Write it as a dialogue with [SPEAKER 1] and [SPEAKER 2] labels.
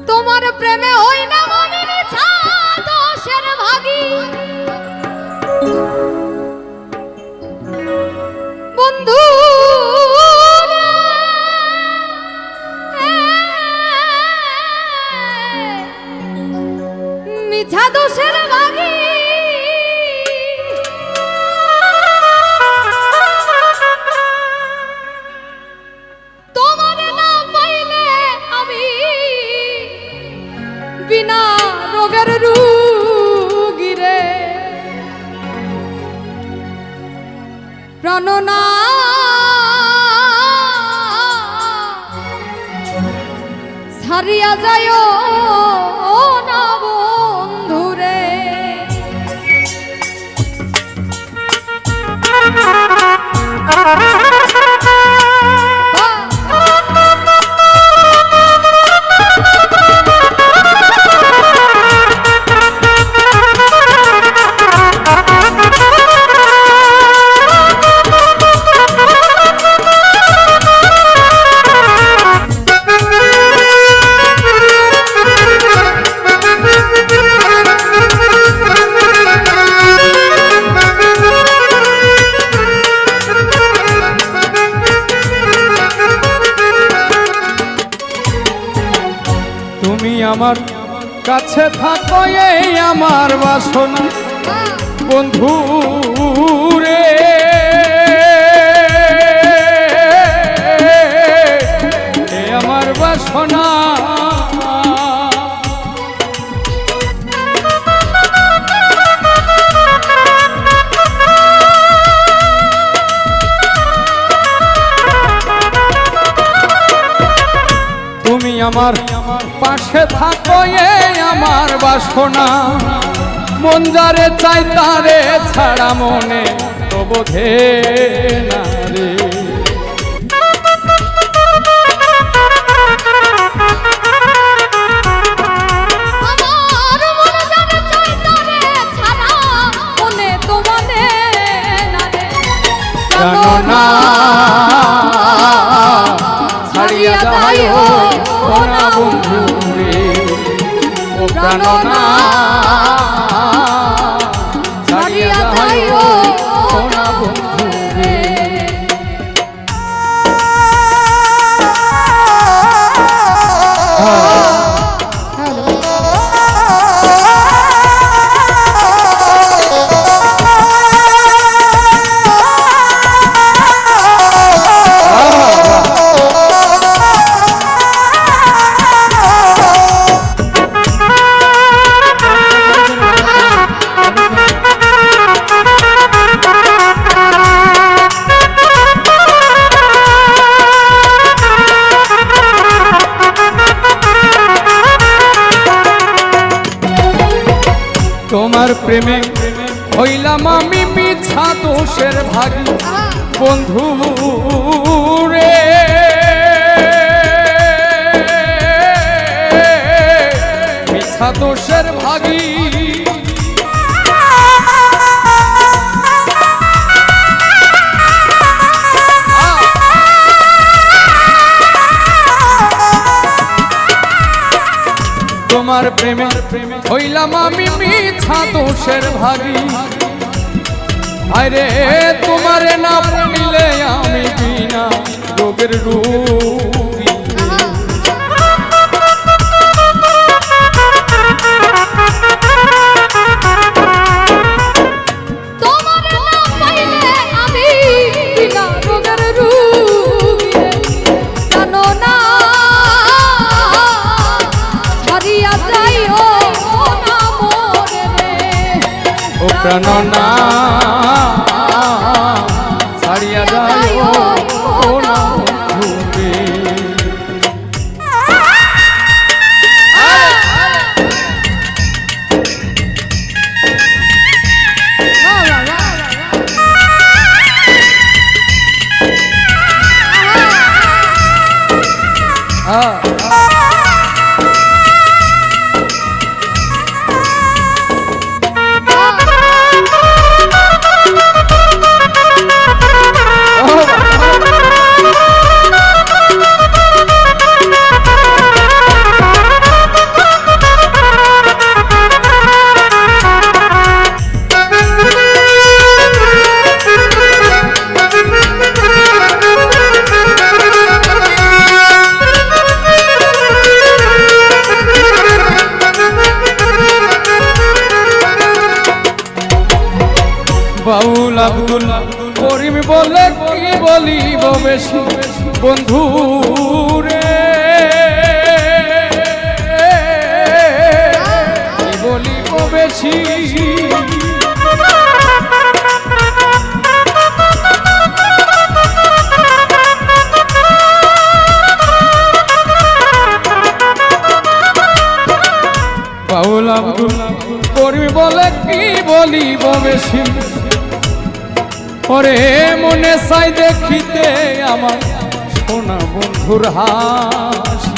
[SPEAKER 1] তোমার প্রেমে হই না আমি মিছা দোষের ভাগী বন্ধু মিছা দোষের ভাগী তোমার না পাইলে আমি বিনা রোগের রোগী রে প্রাণনা ছাড়িয়া যায় না বন্ধুরে
[SPEAKER 2] আমার কাছে থাকো এই আমার বাসনা বন্ধু রে এ আমার বাসনা তুমি আমার পাশে থাকো এই আমার বাসনা মন যারে চাই তারে ছাড়া মনে তো বোধে না রে
[SPEAKER 1] প্রাণনা ছাড়িয়া যায় ও না বন্ধু
[SPEAKER 2] রে ও প্রাণনা ছাড়িয়া যায় ও না বন্ধু রে তোমার প্রেমে হইলাম আমি মিছা দোষের ভাগী বন্ধু রে মিছা দোষের ভাগী তোমার প্রেমে হইলাম আমি মিছা দোষের ভাগী আরে তোমারে না পেলে আমি বিনা রোগের রোগী
[SPEAKER 1] তোমার না পাইলে আমি বিনা রোগের রোগী প্রাণনা ছাড়িয়া যায় ও না মোরে রে
[SPEAKER 2] ও প্রাণনা ছাড়িয়া যায় ও না বন্ধু রে বলিব বেশি বন্ধু রে, কি বলিব বেশি। বাউল আব্দুল করিম বলে কি বলিব বেশি, ওরে মনে চাই দেখিতে আমার সোনা বন্ধুর হাসি।